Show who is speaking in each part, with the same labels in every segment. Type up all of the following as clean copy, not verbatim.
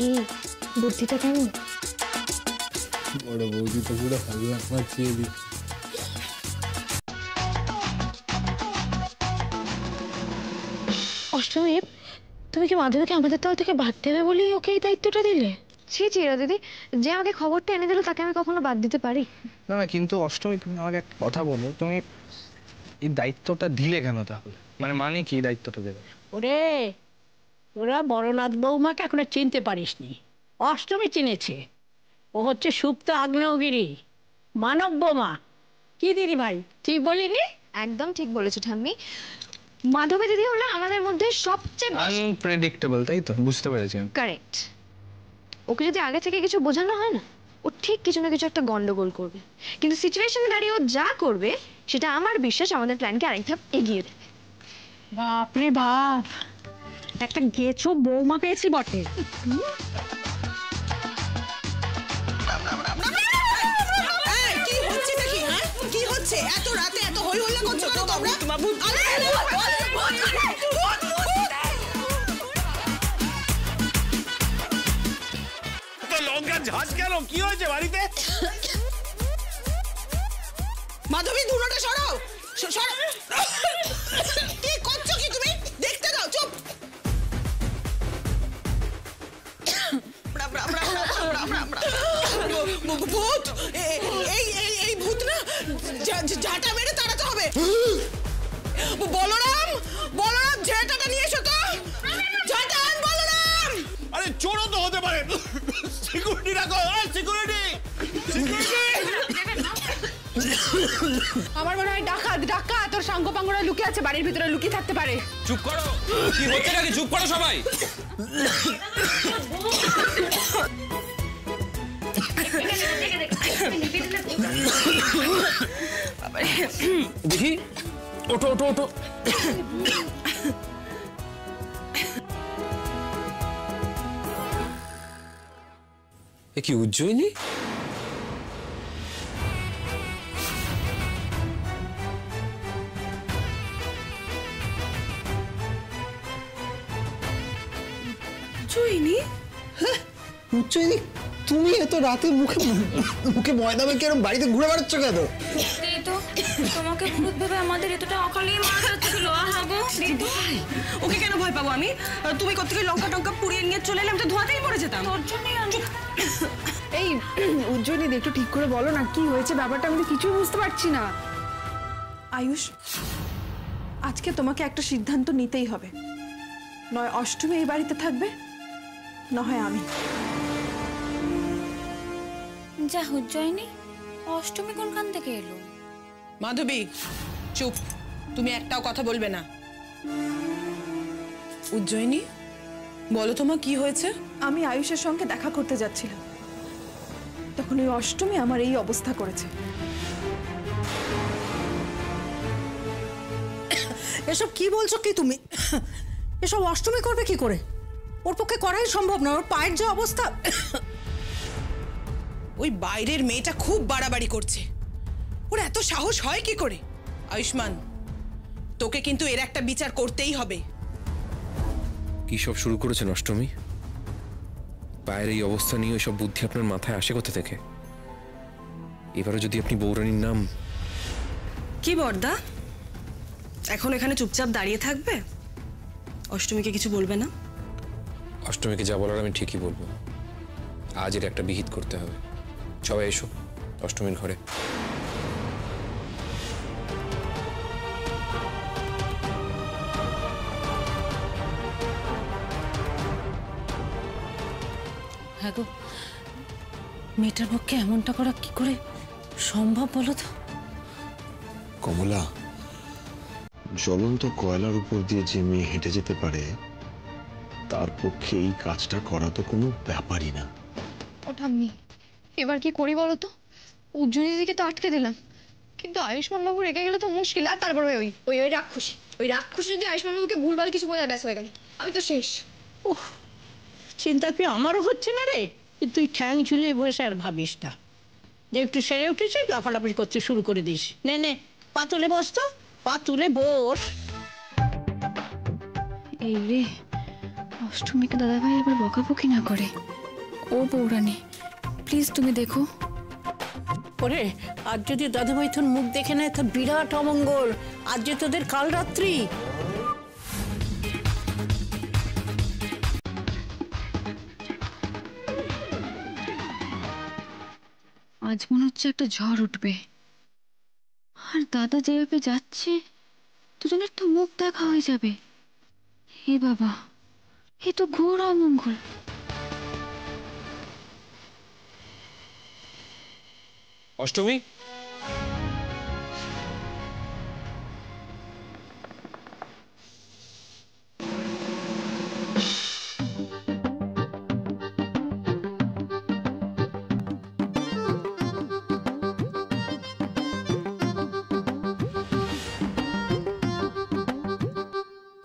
Speaker 1: কি বুদ্ধিটা কেমন?
Speaker 2: বড় বৌদি তো পুরো হালুয়া মাছিয়ে দি।
Speaker 1: অষ্টমী, তুমি কি মাধবীকে আমাদের দল থেকে বাদ দেবে বলেই ওকে এই দায়িত্বটা দিলে? ছি ছি দিদি, যে আমাকে খবরটা এনে দিল তাকে আমি কখনো বাদ দিতে পারি?
Speaker 2: না না, কিন্তু অষ্টমী তুমি আমাকে একটা কথা বলো, তুমি এই দায়িত্বটা দিলে কেন তাহলে? মানে কি দায়িত্বটা দেবে?
Speaker 3: ওরে, ওরা বড়নাথ বৌমাকে এখন চিনতে পারিসনি। অষ্টমী চিনেছে। ও হচ্ছে সুপ্ত আগ্নেয়গিরি, মানব বোমা। কি দিদি ভাই, ঠিক বলিনি?
Speaker 1: একদম ঠিক বলেছো ঠাম্মি। মাধবী দিদি হলো আমাদের মধ্যে সবচেয়ে
Speaker 2: আনপ্রেডিক্টেবল, তাই তো? বুঝতে পেরেছি।
Speaker 1: কারেক্ট। ওকে যদি আগে থেকে কিছু বোঝানো হয় না, ও ঠিক কিছু না কিছু একটা গন্ডগোল করবে। কিন্তু সিচুয়েশনে দাঁড়িয়ে ও যা করবে সেটা আমার বিশ্বাস আমাদের প্ল্যানকে আরেক ধাপ এগিয়ে দেবে।
Speaker 3: বাপরে বাপ, একটা গেছো বৌমা পেয়েছি বটে।
Speaker 4: কি হচ্ছে নাকি? হ্যাঁ, কি হচ্ছে? এত রাতে এত হই হল্লা করছো কেন তোমরা?
Speaker 5: লঙ্কা ঝাঁজ কেন? কি হয়েছে বাড়িতে?
Speaker 4: মাধবী, ধুনোটা সরাও। কি করছো কি তুমি? দেখতে দাও, চুপ। ভূত, এই ভূত না, ঝাঁটা মেরে তাড়াতে হবে। বলরাম, ঝাঁটাটা নিয়ে এসো তো। ঝাঁটা আন বলরাম।
Speaker 5: আরে চোরও তো হতে পারে। সিকিউরিটি রাখো, সিকিউরিটি।
Speaker 6: আমার মনে হয় ডাকাত তোর সাঙ্গপাঙ্গরা লুকিয়ে আছে, বাড়ির ভিতরে লুকিয়ে থাকতে পারে।
Speaker 7: চুপ করো, কি হচ্ছে নাকি? চুপ করো সবাই। দেখি, ওঠো ওঠো ওঠো। এ কি উজ্জয়িনী?
Speaker 8: উজ্জয়িনী, তুমি এত রাতে মুখে ময়দা মেখে এরকম বাড়িতে ঘুরে বেড়াচ্ছ কেন?
Speaker 6: তোমাকে ভূত ভেবে আমাদের এতটা অকালে মারা যাচ্ছিল। ওকে কেন ভয় পাবো আমি? তুমি কোত্থেকে লঙ্কা টঙ্কা পুড়িয়ে নিয়ে চলে এলাম, তো ধোয়াতেই পড়ে যেতাম। তোর জন্যই
Speaker 9: এই উজ্জয়িনী, একটু ঠিক করে বলো না কি হয়েছে ব্যাপারটা, আমি তো কিছুই বুঝতে পারছি না। আয়ুষ, আজকে তোমাকে একটা সিদ্ধান্ত নিতেই হবে। নয় অষ্টমী এই বাড়িতে থাকবে, না হয় আমি।
Speaker 6: যা উজ্জয়িনী, অষ্টমী কোনখান থেকে এলো?
Speaker 4: মাধবী, চুপ। তুমি একটাও কথা বলবে না। উজ্জয়িনী, বলো তোমার কি হয়েছে?
Speaker 9: আমি আয়ুষের সঙ্গে দেখা করতে যাচ্ছিলাম, তখন ওই অষ্টমী আমার এই অবস্থা করেছে।
Speaker 3: এসব কি বলছো কি তুমি? এসব অষ্টমী করবে কি করে? ওর পক্ষে করাই সম্ভব না, ওর পায়ের যে অবস্থা।
Speaker 4: ওই বাইরের মেয়েটা খুব বাড়াবাড়ি করছে। ওর এত সাহস হয় কি করে? আয়ুষ্মান, তোকে কিন্তু এর একটা বিচার করতেই হবে।
Speaker 7: কি সব শুরু করেছেন অষ্টমী? পায়ের এই অবস্থা নিয়ে সব বুদ্ধি আপনার মাথায় আসে কোথা থেকে? এবারে যদি আপনি বৌরানীর নাম...
Speaker 6: কি বর্দা, এখন এখানে চুপচাপ দাঁড়িয়ে থাকবে? অষ্টমীকে কিছু বলবে না?
Speaker 7: অষ্টমীকে যা বলার আমি ঠিকই বলবো। আজ এর একটা বিহিত করতে হবে। সবাই এসো অষ্টমীর ঘরে।
Speaker 3: হ্যাঁ গো, মেয়েটার পক্ষে এমনটা করা কি করে সম্ভব বলো তো?
Speaker 8: কমলা, জ্বলন্ত কয়লার উপর দিয়ে যে মেয়ে হেঁটে যেতে পারে, তার পক্ষে এই কাজটা করা তো কোনো ব্যাপারই না।
Speaker 1: ও ঠাম্মি, এবার কি করি বলো তো? উজ্জয়িনী দিদিকে তো আটকে দিলাম, কিন্তু আয়ুষ্মান বাবু রেখে গেলে তো মুশকিল। আর তারপরে ওই রাক্ষসী যদি আয়ুষ্মান বাবুকে ভুলভাল কিছু বোঝায়, ব্যাস হয়ে গেল, আমি তো শেষ।
Speaker 3: ওহ, চিন্তা কি আমারও হচ্ছে না রে? তুই ঠ্যাং ঝুলিয়ে বসে আর ভাবিস না। যে একটু সেরে উঠেছে, লাফালাফি করতে শুরু করে দিস। নে পা তুলে বস তো, পা তুলে বস।
Speaker 1: এই রে, অষ্টমীকে দাদাভাই এবার বকাবকি না করে। ও বৌরানী, প্লিজ তুমি দেখো।
Speaker 3: ওরে, আজ যদি দাদাভাই তোর মুখ দেখে নেয় তো বিরাট অমঙ্গল। আজ যে তোদের কাল রাত্রি।
Speaker 1: আজ মনে হচ্ছে একটা ঝড় উঠবে। আর দাদা যেভাবে যাচ্ছে দুজনের তো মুখ দেখা হয়ে যাবে। হে বাবা, এ তো ঘোর অমঙ্গল।
Speaker 7: অষ্টমী,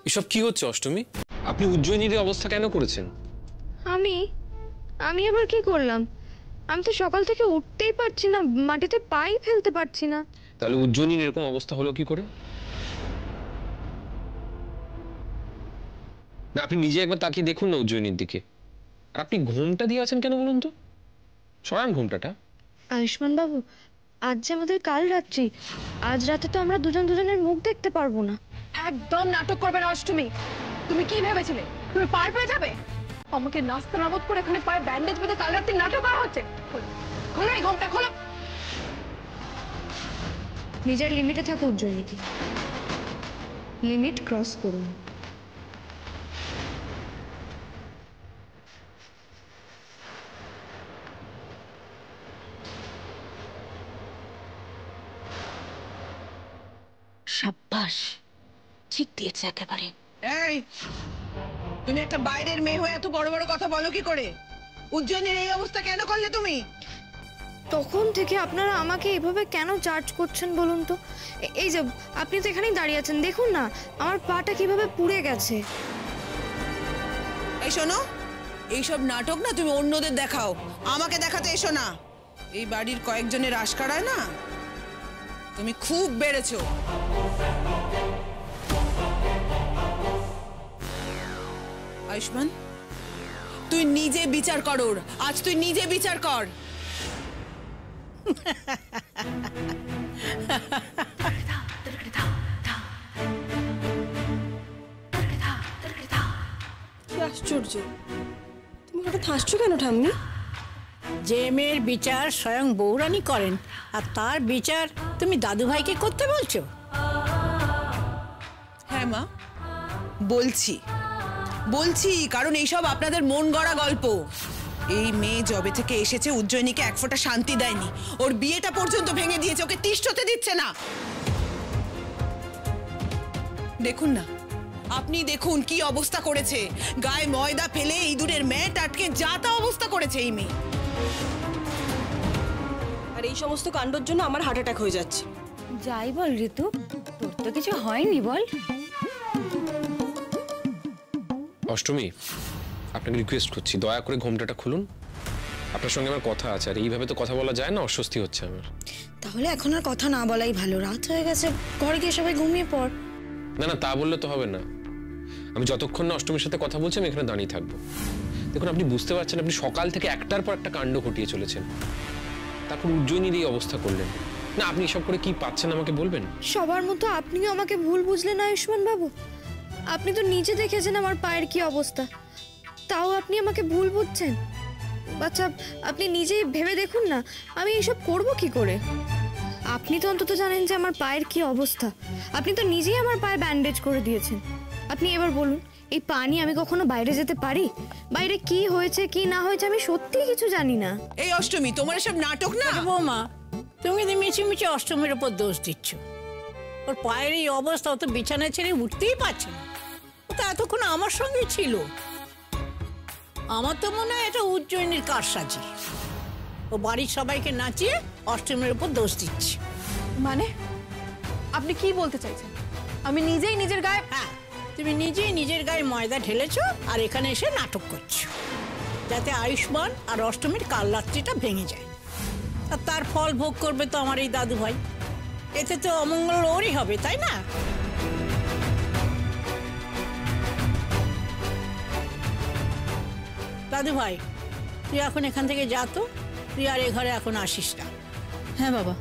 Speaker 7: এসব কি হচ্ছে অষ্টমী? আপনি উজ্জয়িনীর এই অবস্থা কেন করেছেন?
Speaker 1: আমি আবার কি করলাম? আমি তো সকাল থেকে উঠতেই পারছি না, মাটিতে পাই ফেলতে পারছি না।
Speaker 7: তাহলে উজ্জয়িনীর এরকম অবস্থা হলো কি করে? না, আপনি নিজে একবার তাকিয়ে দেখুন না উজ্জয়িনীর দিকে। আর আপনি ঘুমটা দিয়ে আছেন কেন বলুন তো? সরান ঘুমটাটা।
Speaker 1: আয়ুষ্মান বাবু, আজ যে আমাদের কাল রাত্রি, আজ রাতে তো আমরা দুজন দুজনের মুখ দেখতে পারবো না।
Speaker 9: একদম নাটক করবে না অষ্টমী। তুমি কি ভেবেছিলে তুমি পার পেয়ে যাবে? আমাকে নাস্তা নাবদ করে এখানে পায়ে ব্যান্ডেজ বেঁধে কাল রাত্রি নাটক করা হচ্ছে। খোলো এই ঘোমটা, খোলো।
Speaker 1: নিজের লিমিটে থাকো উজ্জয়িনী, লিমিট ক্রস করুন।
Speaker 3: সাব্বাস, ঠিক দিয়েছে একেবারে।
Speaker 4: এই, তুমি একটা বাইরের মেয়ে হয়ে এত বড় বড় কথা বলো কি করে? উজ্জয়িনীর এই অবস্থা কেন করলে তুমি?
Speaker 1: তখন থেকে আপনারা আমাকে এভাবে কেন চার্জ করছেন বলুন তো? এই যে আপনি তো এখানেই দাঁড়িয়ে আছেন, দেখুন না আমার পাটা কিভাবে পুড়ে গেছে।
Speaker 4: এই শোনো, এইসব নাটক না তুমি অন্যদের দেখাও, আমাকে দেখাতে এসো না। এই বাড়ির কয়েকজনের আশকারায় না তুমি খুব বেড়েছো। আয়ুষ্মান, তুই নিজে বিচার কর ওর। আজ তুই নিজে বিচার কর।
Speaker 6: কি আশ্চর্য, তুমি হঠাৎ হাসছো কেন ঠাম্মি?
Speaker 3: যে মেয়ের বিচার স্বয়ং বৌরানী করেন, আর তার বিচার তুমি দাদুভাইকে করতে বলছো?
Speaker 4: হ্যাঁ মা, বলছি কারণ এইসব আপনাদের মন গড়া গল্প। এই মেয়ে যবে থেকে এসেছে উজ্জয়িনীকে এক ফোঁটা শান্তি দেয়নি। ওর বিয়েটা পর্যন্ত ভেঙে দিয়েছে, ওকে তিষ্ঠতে দিচ্ছে না। দেখুন না, আপনি দেখুন কি অবস্থা করেছে। গায়ে ময়দা ফেলে ইঁদুরের ম্যাট আটকে যা তা অবস্থা করেছে এই মেয়ে।
Speaker 6: আর এই সমস্ত কাণ্ডর জন্য আমার হার্ট অ্যাটাক হয়ে যাচ্ছে।
Speaker 1: যাই বল ঋতু, তোর তো কিছু হয়নি বল।
Speaker 7: অষ্টমী, আপনাকে রিকোয়েস্ট করছি, দয়া করে ঘোমটাটা খুলুন। আপনার সঙ্গে আমার কথা আছে, আর এইভাবে তো কথা বলা যায় না, অস্বস্তি হচ্ছে আমার।
Speaker 1: তাহলে এখন আর কথা না বলাই ভালো, রাত হয়ে গেছে, ঘরে গিয়ে সবাই ঘুমিয়ে পড়।
Speaker 7: না না, তা বললে তো হবে না। আমি যতক্ষণ না অষ্টমীর সাথে কথা বলছি আমি এখানে দাঁড়িয়ে থাকবো। দেখুন, আপনি বুঝতে পারছেন, আপনি সকাল থেকে একটার পর একটা কাণ্ড ঘটিয়ে চলেছেন, তারপর উজ্জয়িনীর এই অবস্থা করলেন। না, আপনি এসব করে কি পাচ্ছেন আমাকে বলবেন?
Speaker 1: সবার মতো আপনিও আমাকে ভুল বুঝলেন আয়ুষ্মান বাবু। আপনি তো নিজে দেখেছেন আমার পায়ের কি অবস্থা, তাও আপনি আমাকে ভুল বুঝছেন। আচ্ছা, আপনি নিজেই ভেবে দেখুন না, আমি এসব করব কি করে? আপনি তো অন্তত জানেন যে আমার পায়ের কি অবস্থা। আপনি তো নিজেই আমার পায়ে ব্যান্ডেজ করে দিয়েছেন। আপনি এবার বলুন, এই পা নিয়ে আমি কখনো বাইরে যেতে পারি? বাইরে কি হয়েছে কি না হয়েছে আমি সত্যিই কিছু জানি না।
Speaker 4: এই অষ্টমী, তোমার এসব নাটক না।
Speaker 3: বৌমা, তুমি তো মিছিমিছি অষ্টমীর উপর দোষ দিচ্ছ। ওর পায়ের এই অবস্থা, ও তো বিছানা ছেড়ে উঠতেই পারছে না। ও তো এতক্ষণ আমার সঙ্গে ছিল। আমার তো মনে হয় এটা উজ্জয়িনীর কারসাজি। ও বাড়ির সবাইকে নাচিয়ে অষ্টমীর উপর দোষ দিচ্ছে।
Speaker 9: মানে আপনি কি বলতে চাইছেন? আমি নিজেই নিজের গায়ে?
Speaker 3: হ্যাঁ, তুমি নিজেই নিজের গায়ে ময়দা ঢেলেছো আর এখানে এসে নাটক করছো, যাতে আয়ুষ্মান আর অষ্টমীর কাল রাত্রিটা ভেঙে যায়। আর তার ফল ভোগ করবে তো আমার এই দাদু ভাই। এতে তো অমঙ্গল ওরই হবে, তাই না? দাদু ভাই, তুই এখন এখান থেকে যা তো, তুই আর এ ঘরে এখন আসিস না।
Speaker 10: হ্যাঁ বাবা,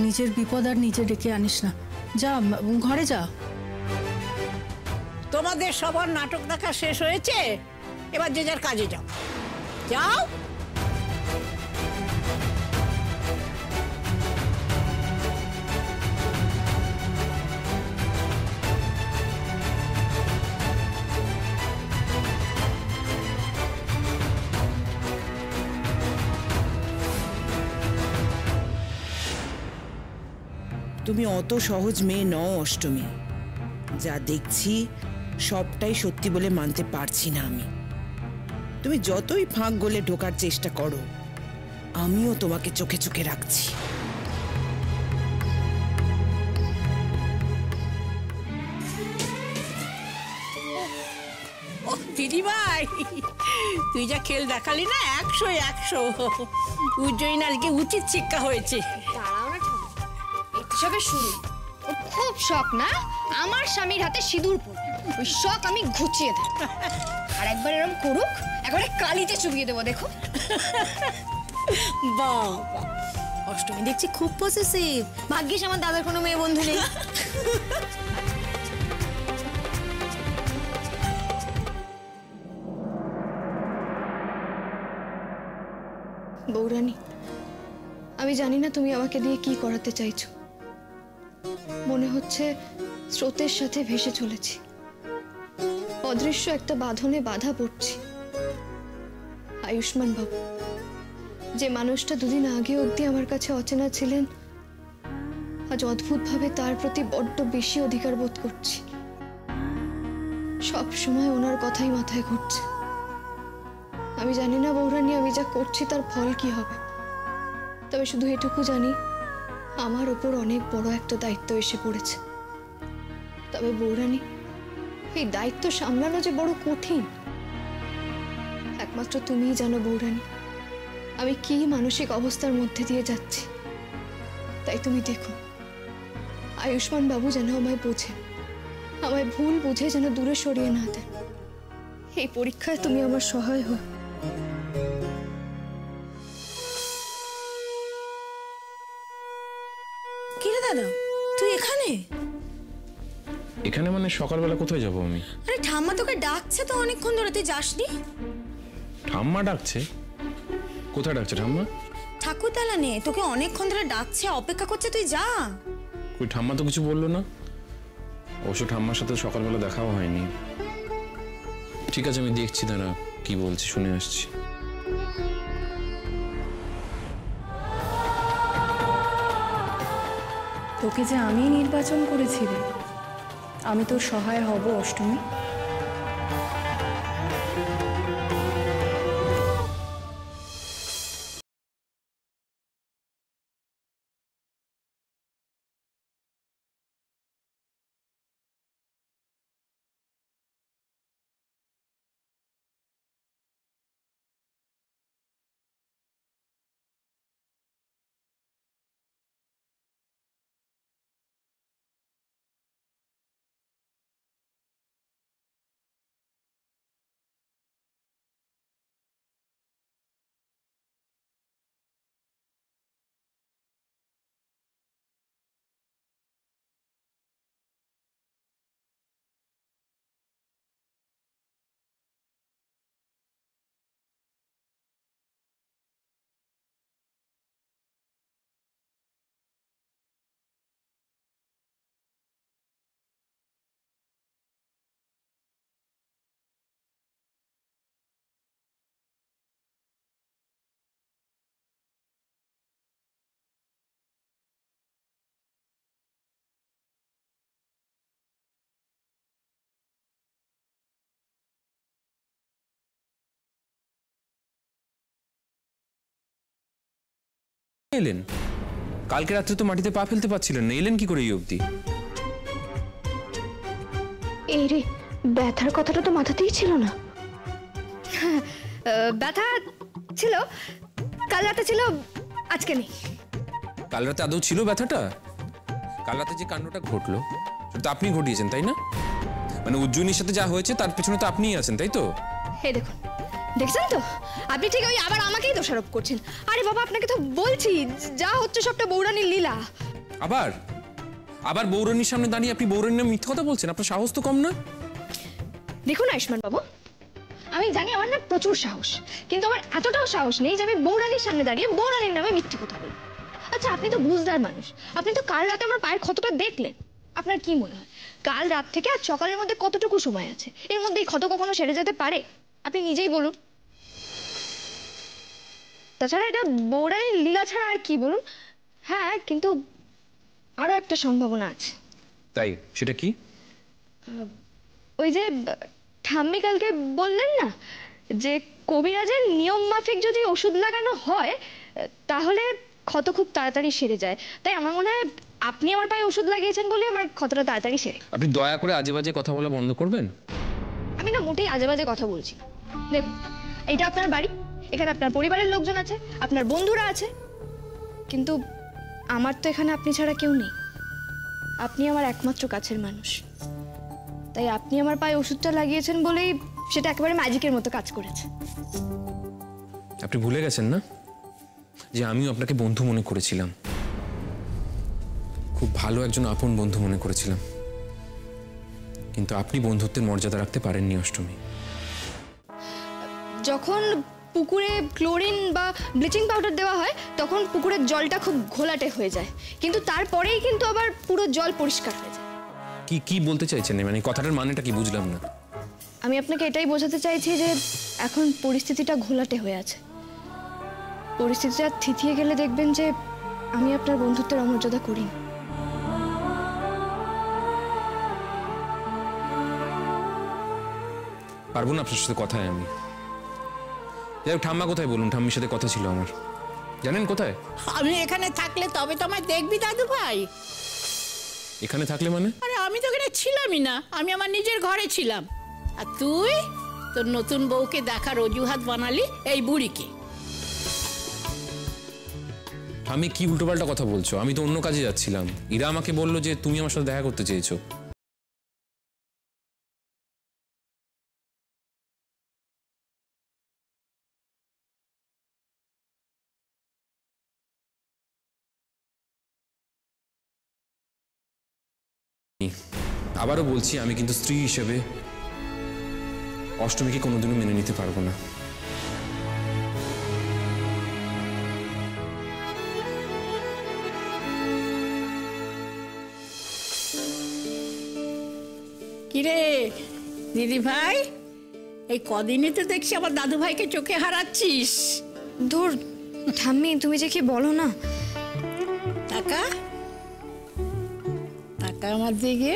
Speaker 10: নিজের বিপদ আর নিজে ডেকে আনিস না, যা ঘরে যা।
Speaker 3: তোমাদের সবার নাটক দেখা শেষ হয়েছে, এবার যে যার কাজে যাও, যাও।
Speaker 4: তুমি অত সহজ মেয়ে নও অষ্টমী। যা দেখছি সবটাই সত্যি বলে মানতে পারছি না আমি। তুমি যতই ফাঁক গলে ঢোকার চেষ্টা করো, আমিও তোমাকে চোখে চোখে রাখছি।
Speaker 3: ও দিদি ভাই, তুই যা খেল দেখালি না, 100 উজ্জয়িনী আজকে উচিত শিক্ষা হয়েছে।
Speaker 1: দাঁড়াও না ঠাম্মা, এটা সবে শুরু। ওর খুব শখ না আমার স্বামীর হাতে সিঁদুর পরবে, ওই শখ আমি ঘুচিয়ে দেব। আর একবার এরকম করুক, একবারে কালিতে চুবিয়ে দেবো, দেখো।
Speaker 3: বাবা,
Speaker 1: অষ্টমী দেখছি খুব পসেসিভ। ভাগ্যিস আমার দাদার কোনো মেয়ে বন্ধু নেই। বৌরানী, আমি জানি না তুমি আমাকে দিয়ে কি করাতে চাইছো। মনে হচ্ছে স্রোতের সাথে ভেসে চলেছি, অদৃশ্য একটা বাঁধনে বাধা পড়ছি। আয়ুষ্মান বাবু, যে মানুষটা দুদিন আগে অবধি আমার কাছে অচেনা ছিলেন, আজ অদ্ভুতভাবে তার প্রতি বড্ড বেশি অধিকার বোধ করছি। সব সময় ওনার কথাই মাথায় ঘুরছে। আমি জানি না বৌরানী, আমি যা করছি তার ফল কি হবে, তবে শুধু এটুকু জানি আমার উপর অনেক বড় একটা দায়িত্ব এসে পড়েছে। তবে বৌরানী, এই দায়িত্ব সামলানো যে বড় কঠিন, একমাত্র তুমিই জানো বৌরানী আমি কি মানসিক অবস্থার মধ্যে দিয়ে যাচ্ছি। তাই তুমি দেখো, আয়ুষ্মান বাবু যেন আমায় বোঝে, আমায় ভুল বুঝে যেন দূরে সরিয়ে না দেন। এই পরীক্ষায় তুমি আমার সহায় হও।
Speaker 6: কিরে দাদা, তুই এখানে?
Speaker 7: এখানে মানে সকালবেলা কোথায় যাবো আমি?
Speaker 6: আরে ঠাম্মা তোকে ডাকছে তো অনেকক্ষণ ধরে, তুই যাসনি?
Speaker 7: ঠাম্মা ডাকছে? কোথায় ডাকছে ঠাম্মা?
Speaker 6: ঠাকুর দালানে তোকে অনেকক্ষণ ধরে ডাকছে, অপেক্ষা করছে, তুই যা।
Speaker 7: ওই ঠাম্মা তো কিছু বললো না। অবশ্য ঠাম্মার সাথে সকালবেলা দেখাও হয়নি। ঠিক আছে, আমি দেখছি, দাঁড়া কি বলছি শুনে আসছি।
Speaker 9: তোকে যে আমি নির্বাচন করেছি রে, আমি তোর সহায় হব অষ্টমী।
Speaker 7: এলেন কালকে রাত্রে তো মাটিতে পা ফেলতে পারছিলেন না, এলেন কি করে এই অবধি?
Speaker 1: এই রে, ব্যথার কথাটা তো মাথাতেই ছিল না। ব্যথা ছিল কাল রাতে, ছিল আজকে নেই।
Speaker 7: কাল রাতে আদৌ ছিল ব্যথাটা? কাল রাতে যে কাণ্ডটা ঘটলো সেটা তো আপনি ঘটিয়েছেন, তাই না? মানে উজ্জয়িনীর সাথে যা হয়েছে তার পেছনে তো আপনিই আছেন, তাই তো?
Speaker 1: হে দেখুন, দেখছেন তো, আপনি ঠিক ওই আবার আমাকেই দোষারোপ করছেন। আরে বাবা, আপনাকে তো বলছি যা হচ্ছে সবটা বৌরানীর লীলা।
Speaker 7: আবার আবার বৌরানীর সামনে দাঁড়িয়ে আপনি বৌরানীর নামে মিথ্যা কথা বলছেন? আপনার সাহস তো কম না।
Speaker 1: দেখুন আয়ুষ্মান বাবু, আমি জানি আমার না প্রচুর সাহস, কিন্তু আমার এতটাও সাহস নেই যে আমি বৌরানীর সামনে দাঁড়িয়ে বৌরানীর নামে মিথ্যে কথা বলবো। আচ্ছা, আপনি তো বুঝদার মানুষ, আপনি তো কাল রাতে আমার পায়ের ক্ষতটা দেখলেন। আপনার কি মনে হয় কাল রাত থেকে আজ সকালের মধ্যে কতটুকু সময় আছে? এর মধ্যে এই ক্ষত কখনো সেরে যেতে পারে? আপনি নিজেই বলুন। তাছাড়া এটা বৌরানীর লীলা ছাড়া আর কি বলুন। হ্যাঁ, কিন্তু আরো একটা সম্ভাবনা আছে।
Speaker 7: তাই সেটা কি?
Speaker 1: ওই যে ঠাম্মি কালকে বললেন না যে কবিরাজের নিয়ম মাফিক যদি ওষুধ লাগানো হয় তাহলে ক্ষত খুব তাড়াতাড়ি সেরে যায়। তাই আমার মনে হয় আপনি আমার পায়ে ওষুধ লাগিয়েছেন বলে আমার ক্ষতটা তাড়াতাড়ি সেরে।
Speaker 7: আপনি দয়া করে আজে বাজে কথা বলা বন্ধ করবেন?
Speaker 1: আমি না মোটেই আজে বাজে কথা বলছি। দেখুন, এইটা আপনার বাড়ি, এখানে আপনার পরিবারের লোকজন আছে, আপনার বন্ধুরা আছে, কিন্তু আমার তো এখানে আপনি ছাড়া কেউ নেই। আপনি আমার একমাত্র কাছের মানুষ, তাই আপনি আমার পায়ে ওষুধটা লাগিয়েছেন বলেই সেটা একেবারে ম্যাজিকের মতো কাজ করেছে।
Speaker 7: আপনি ভুলে গেছেন না যে আমিও আপনাকে বন্ধু মনে করেছিলাম, খুব ভালো একজন আপন বন্ধু মনে করেছিলাম, কিন্তু আপনি বন্ধুত্বের মর্যাদা রাখতে পারেননি অষ্টমী।
Speaker 1: যখন পুকুরে ক্লোরিন বা ব্লিচিং পাউডার দেওয়া হয় তখন পুকুরের জলটা খুব ঘোলাটে হয়ে যায়, কিন্তু তারপরেই কিন্তু আবার পুরো জল পরিষ্কার হয়ে যায়।
Speaker 7: কি কি বলতে চাইছেন? মানে কথাটার মানেটা কি বুঝলাম না।
Speaker 1: আমি আপনাকে এটাই বোঝাতে চাইছি যে এখন পরিস্থিতিটা ঘোলাটে হয়ে আছে। পরিস্থিতিটা থিতিয়ে গেলে দেখবেন যে আমি আপনার বন্ধুত্বের অমর্যাদা করি।
Speaker 7: পারবো না আপনার সাথে কথায় আমি। যাই হোক, ঠাম্মা কোথায় বলুন? ঠাম্মির সাথে কথা ছিল আমার। জানেন কোথায়?
Speaker 3: আমি এখানে থাকলে তবে তো আমায় দেখবি দাদু ভাই।
Speaker 7: এখানে থাকলে মানে?
Speaker 3: আরে আমি তো এখানে ছিলামই না, আমি আমার নিজের ঘরে ছিলাম। আর তুই তোর নতুন বউকে দেখার অজুহাত বানালি এই বুড়িকে।
Speaker 7: ঠাম্মি কি উল্টোপাল্টা কথা বলছো? আমি তো অন্য কাজে যাচ্ছিলাম। ইরা আমাকে বললো যে তুমি আমার সাথে দেখা করতে চেয়েছো। আবারও বলছি, আমি কিন্তু স্ত্রী হিসেবে অষ্টমীকে কোনোদিনও মেনে নিতে পারবো না।
Speaker 3: কিরে দিদি ভাই, এই কদিনই তো দেখছি আমার দাদু ভাইকে চোখে হারাচ্ছিস।
Speaker 1: ধুর ঠাম্মি, তুমি যে কি বলো না।
Speaker 3: টাকা টাকা আমার দিকে।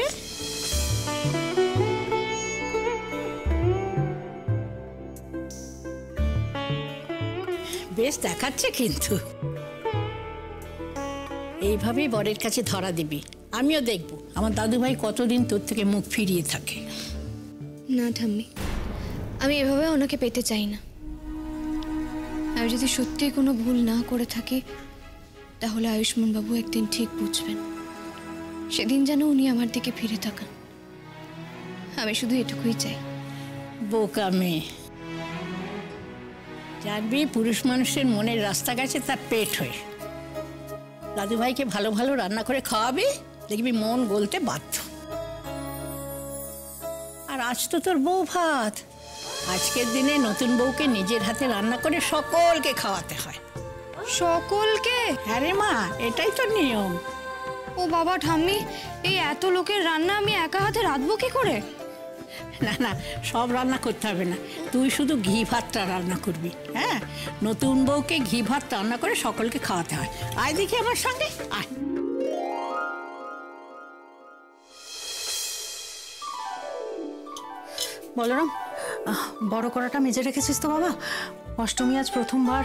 Speaker 3: বেশ দেখাচ্ছে, কিন্তু এইভাবেই বরের কাছে ধরা দিবি। আমিও দেখবো আমার দাদু ভাই কতদিন তোর থেকে মুখ ফিরিয়ে থাকে।
Speaker 1: না ঠাম্মি, আমি এভাবে ওনাকে পেতে চাই না। আমি যদি সত্যি কোনো ভুল না করে থাকি তাহলে আয়ুষ্মান বাবু একদিন ঠিক বুঝবেন। সেদিন যেন উনি আমার দিকে ফিরে তাকান। আমি শুধু এটুকুই চাই।
Speaker 3: বোকা মেয়ে, জানবি পুরুষ মানুষের মনের রাস্তা গেছে তার পেট হয়ে। দাদু ভাইকে ভালো ভালো রান্না করে খাওয়াবি, দেখবি মন গলতে বাধ্য। আর আজ তো তোর বউ ভাত। আজকের দিনে নতুন বউকে নিজের হাতে রান্না করে সকলকে খাওয়াতে হয়।
Speaker 1: সকলকে?
Speaker 3: হ্যাঁ রে মা, এটাই তো নিয়ম।
Speaker 1: ও বাবা ঠাম্মি, এই এত লোকের রান্না আমি একা হাতে রাঁধবো কি করে?
Speaker 3: না না, সব রান্না করতে হবে না, তুই শুধু ঘি ভাতটা রান্না করবি। হ্যাঁ, নতুন বউকে ঘি ভাত রান্না করে সকলকে খাওয়াতে হয়। আয় দেখি আমার সঙ্গে আয়।
Speaker 10: বলরাম, বড় কড়াটা মেজে রেখেছিস তো বাবা? অষ্টমী আজ প্রথমবার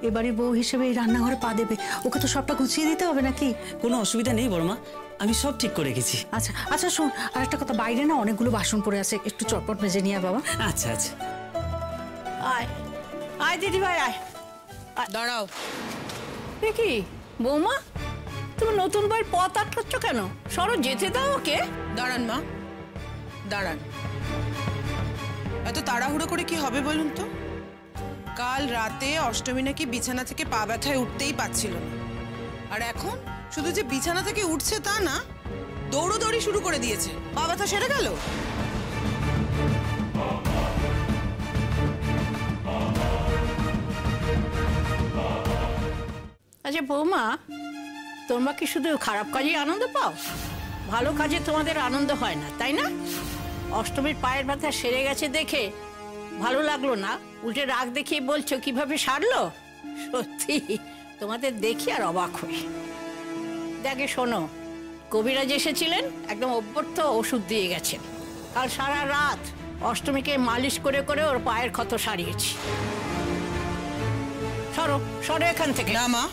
Speaker 10: এবারে বউ হিসেবে এই রান্নাঘরে পা দেবে, ওকে তো সবটা গুছিয়ে দিতে হবে নাকি?
Speaker 11: কোনো অসুবিধা নেই বড়মা, আমি সব ঠিক করে রেখেছি।
Speaker 10: আচ্ছা আচ্ছা, শোন, আর একটা কথা, বাইরে না অনেকগুলো বাসন পড়ে আছে, একটু চটপট মেজে নিয়ে বাবা।
Speaker 11: আচ্ছা আচ্ছা।
Speaker 3: আয় আয় দিদি ভাই আয়।
Speaker 4: দাঁড়াও।
Speaker 3: দেখি বৌমা, তুমি নতুন বউয়ের পথ আটকাচ্ছ কেন? সরো, যেতে দাও ওকে।
Speaker 4: দাঁড়ান মা, দাঁড়ান। এত তাড়াহুড়ো করে কি হবে বলুন তো? কাল রাতে অষ্টমী নাকি বিছানা থেকে পা ব্যথায় উঠতেই পারছিল না, আর এখন শুধু যে বিছানা থেকে উঠছে তা না, দৌড়োদৌড়ি শুরু করে দিয়েছে। পা ব্যথা সেরে গেল?
Speaker 3: আচ্ছা বৌমা, তোমরা কি শুধু খারাপ কাজে আনন্দ পাও? ভালো কাজে তোমাদের আনন্দ হয় না, তাই না? অষ্টমীর পায়ের ব্যথা সেরে গেছে দেখে ভালো লাগলো না, উল্টে রাগ দেখিয়ে বলছো কিভাবে সারলো। সত্যি তোমাদের দেখি আর অবাক হই। দেখে শোনো, কবিরাজ এসেছিলেন, একদম অভ্যর্থ ওষুধ দিয়ে গেছেন। কাল সারা রাত অষ্টমীকে মালিশ করে করে ওর পায়ের ক্ষত সারিয়েছি। সরো সরো এখান থেকে।
Speaker 4: না মা,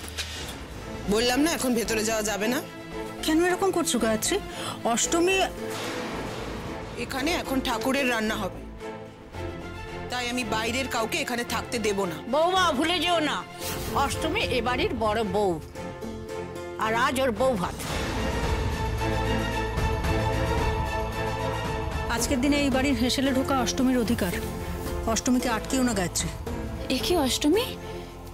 Speaker 4: বললাম না এখন ভেতরে যাওয়া যাবে না।
Speaker 10: কেন এরকম করছো গায়ত্রী? অষ্টমী
Speaker 4: এখানে এখন ঠাকুরের রান্না হবে, তাই আমি বাইরের কাউকে এখানে থাকতে দেব না।
Speaker 3: বৌমা ভুলে যেও না, অষ্টমী এ বাড়ির বড় বউ, আর আজ ওর বউ ভাত।
Speaker 10: আজকের দিনে এই বাড়ির হেসেলে ঢোকা অষ্টমীর অধিকার। অষ্টমীকে আটকেও না গায়ত্রী।
Speaker 6: একে অষ্টমী,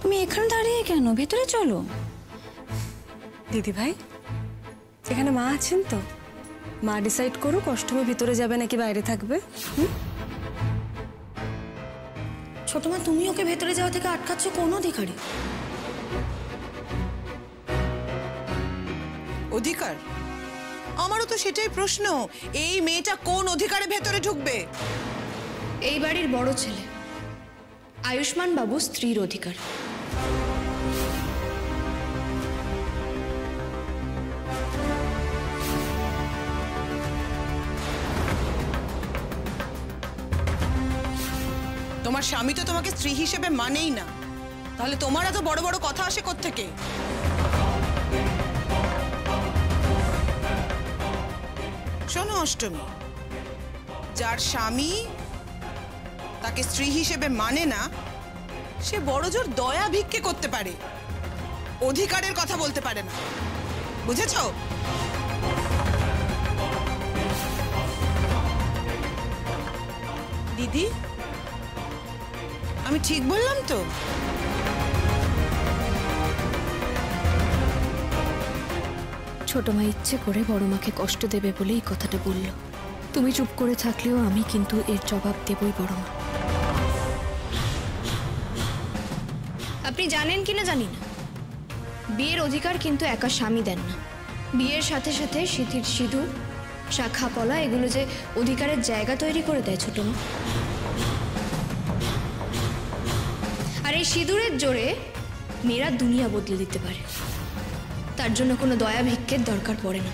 Speaker 6: তুমি এখানে দাঁড়িয়ে কেন? ভেতরে চলো।
Speaker 12: দিদি ভাই, এখানে মা আছেন তো, মা ডিসাইড করুক অষ্টমী ভিতরে যাবে নাকি বাইরে থাকবে।
Speaker 6: ছোট মা, তুমি ওকে ভেতরে যাওয়া থেকে আটকাচ্ছ কোন অধিকারে?
Speaker 4: অধিকার? আমারও তো সেটাই প্রশ্ন, এই মেয়েটা কোন অধিকারে ভেতরে ঢুকবে?
Speaker 1: এই বাড়ির বড় ছেলে আয়ুষ্মান বাবু স্ত্রীর অধিকার।
Speaker 4: তোমার স্বামী তো তোমাকে স্ত্রী হিসেবে মানেই না, তাহলে তোমার এত বড় বড় কথা আসে কোত্থেকে? শোনো অষ্টমী, যার স্বামী তাকে স্ত্রী হিসেবে মানে না, সে বড় জোর দয়া ভিক্ষে করতে পারে, অধিকারের কথা বলতে পারে না, বুঝেছো? দিদি, আমি ঠিক বললাম তো?
Speaker 1: ছোট মা ইচ্ছে করে বড় মাকে কষ্ট দেবে বলে এই কথাটা বলল। তুমি চুপ করে থাকলেও আমি কিন্তু এর জবাব দেবই বড় মা। আপনি জানেন কিনা জানি না, বিয়ের অধিকার কিন্তু একা স্বামী দেন না, বিয়ের সাথে সাথে সিঁথির সিঁদুর, শাখা পলা, এগুলো যে অধিকারের জায়গা তৈরি করে দেয় ছোট মা। আর এই সিঁদুরের জোরে মেয়েরা দুনিয়া বদলে দিতে পারে, তার জন্য কোনো দয়া ভিক্ষের দরকার পড়ে না।